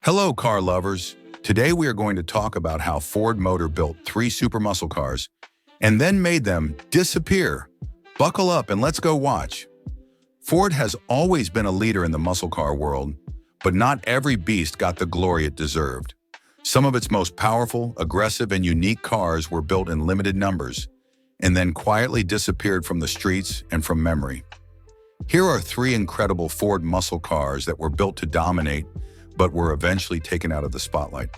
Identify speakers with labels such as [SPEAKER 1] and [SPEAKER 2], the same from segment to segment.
[SPEAKER 1] Hello, car lovers. Today we are going to talk about how Ford Motor built three super muscle cars and then made them disappear. Buckle up and let's go watch. Ford has always been a leader in the muscle car world, but not every beast got the glory it deserved. Some of its most powerful, aggressive, and unique cars were built in limited numbers and then quietly disappeared from the streets and from memory. Here are three incredible Ford muscle cars that were built to dominate but were eventually taken out of the spotlight.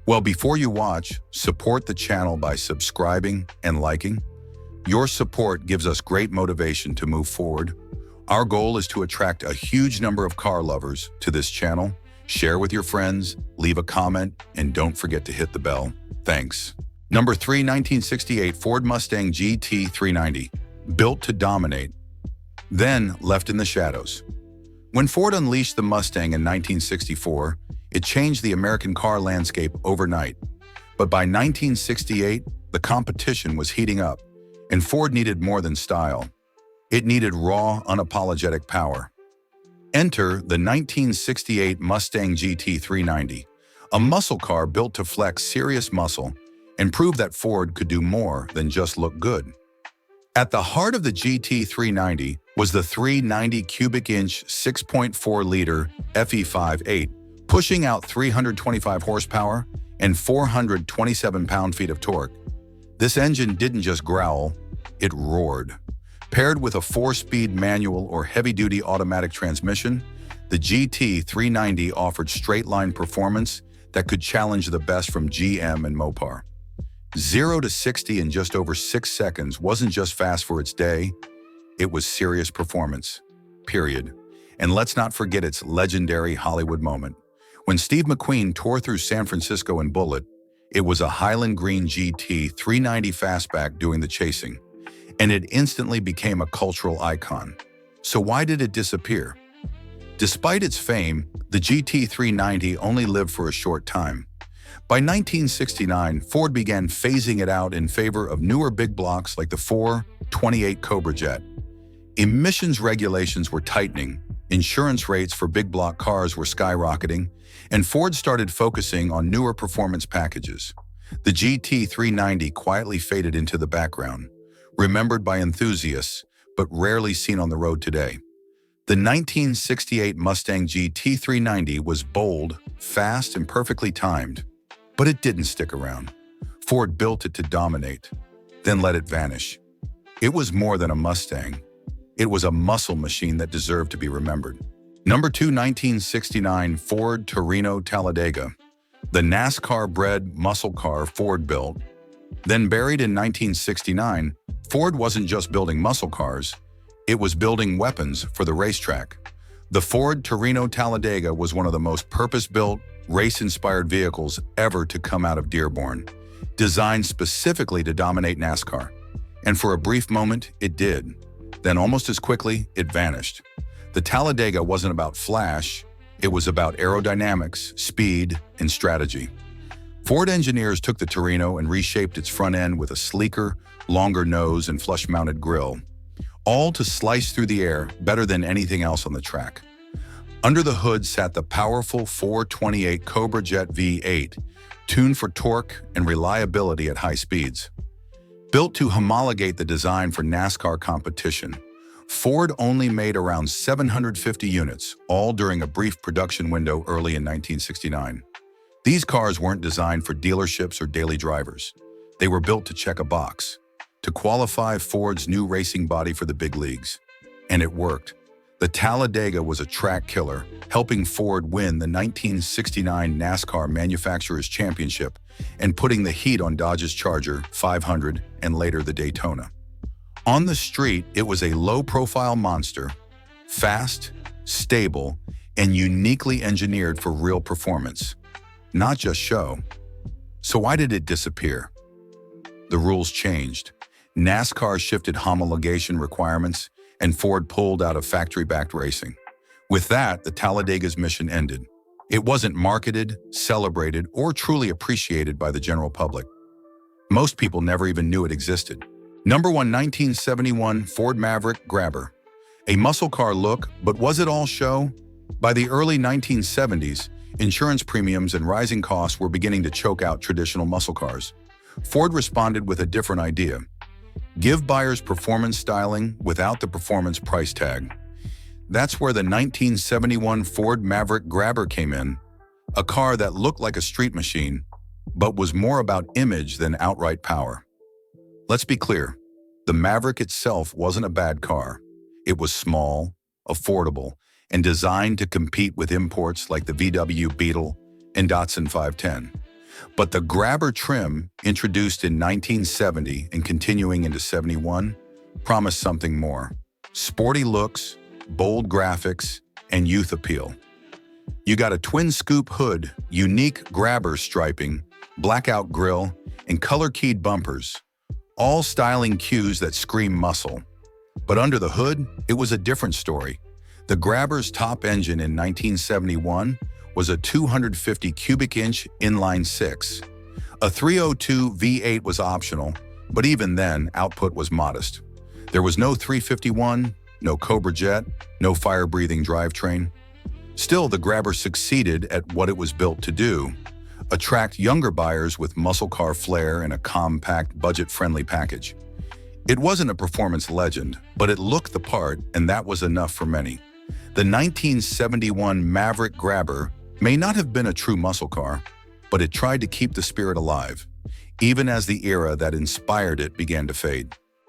[SPEAKER 1] Well, before you watch, support the channel by subscribing and liking. Your support gives us great motivation to move forward. Our goal is to attract a huge number of car lovers to this channel. Share with your friends, leave a comment, and don't forget to hit the bell. Thanks. Number 3, 1968 Ford Mustang GT 390. Built to dominate, then left in the shadows. When Ford unleashed the Mustang in 1964, it changed the American car landscape overnight. But by 1968, the competition was heating up, and Ford needed more than style. It needed raw, unapologetic power. Enter the 1968 Mustang GT 390, a muscle car built to flex serious muscle and prove that Ford could do more than just look good. At the heart of the GT 390 was the 390 cubic inch 6.4-liter FE58, pushing out 325 horsepower and 427 pound-feet of torque. This engine didn't just growl, it roared. Paired with a 4-speed manual or heavy-duty automatic transmission, the GT 390 offered straight-line performance that could challenge the best from GM and Mopar. 0 to 60 in just over 6 seconds wasn't just fast for its day, it was serious performance, period. And let's not forget its legendary Hollywood moment. When Steve McQueen tore through San Francisco in Bullitt, it was a Highland Green GT 390 fastback doing the chasing, and it instantly became a cultural icon. So why did it disappear? Despite its fame, the GT 390 only lived for a short time. By 1969, Ford began phasing it out in favor of newer big blocks like the 428 Cobra Jet. Emissions regulations were tightening, insurance rates for big block cars were skyrocketing, and Ford started focusing on newer performance packages. The GT 390 quietly faded into the background, remembered by enthusiasts, but rarely seen on the road today. The 1968 Mustang GT 390 was bold, fast, and perfectly timed. But it didn't stick around. Ford built it to dominate, then let it vanish. It was more than a Mustang. It was a muscle machine that deserved to be remembered. Number 2, 1969 Ford Torino Talladega, the NASCAR-bred muscle car Ford built. Then buried in 1969, Ford wasn't just building muscle cars, it was building weapons for the racetrack. The Ford Torino Talladega was one of the most purpose-built, race-inspired vehicles ever to come out of Dearborn, designed specifically to dominate NASCAR. And for a brief moment, it did. Then almost as quickly, it vanished. The Talladega wasn't about flash, it was about aerodynamics, speed, and strategy. Ford engineers took the Torino and reshaped its front end with a sleeker, longer nose and flush-mounted grille, all to slice through the air better than anything else on the track. Under the hood sat the powerful 428 Cobra Jet V8, tuned for torque and reliability at high speeds. Built to homologate the design for NASCAR competition, Ford only made around 750 units, all during a brief production window early in 1969. These cars weren't designed for dealerships or daily drivers. They were built to check a box, to qualify Ford's new racing body for the big leagues. And it worked. The Talladega was a track killer, helping Ford win the 1969 NASCAR Manufacturers' Championship and putting the heat on Dodge's Charger 500 and later the Daytona. On the street, it was a low-profile monster, fast, stable, and uniquely engineered for real performance, not just show. So why did it disappear? The rules changed. NASCAR shifted homologation requirements, and Ford pulled out of factory-backed racing. With that, the Talladega's mission ended. It wasn't marketed, celebrated, or truly appreciated by the general public. Most people never even knew it existed. Number 1, 1971 Ford Maverick Grabber. A muscle car look, but was it all show? By the early 1970s, Insurance premiums and rising costs were beginning to choke out traditional muscle cars. Ford responded with a different idea. Give buyers performance styling without the performance price tag. That's where the 1971 Ford Maverick Grabber came in, a car that looked like a street machine, but was more about image than outright power. Let's be clear, the Maverick itself wasn't a bad car. It was small, affordable, and designed to compete with imports like the VW Beetle and Datsun 510. But the Grabber trim, introduced in 1970 and continuing into 71, promised something more. Sporty looks, bold graphics, and youth appeal. You got a twin-scoop hood, unique Grabber striping, blackout grille, and color-keyed bumpers, all styling cues that scream muscle. But under the hood, it was a different story. The Grabber's top engine in 1971 was a 250 cubic inch inline-six. A 302 V8 was optional, but even then, output was modest. There was no 351, no Cobra jet, no fire-breathing drivetrain. Still, the Grabber succeeded at what it was built to do: attract younger buyers with muscle car flair and a compact, budget-friendly package. It wasn't a performance legend, but it looked the part, and that was enough for many. The 1971 Maverick Grabber may not have been a true muscle car, but it tried to keep the spirit alive, even as the era that inspired it began to fade.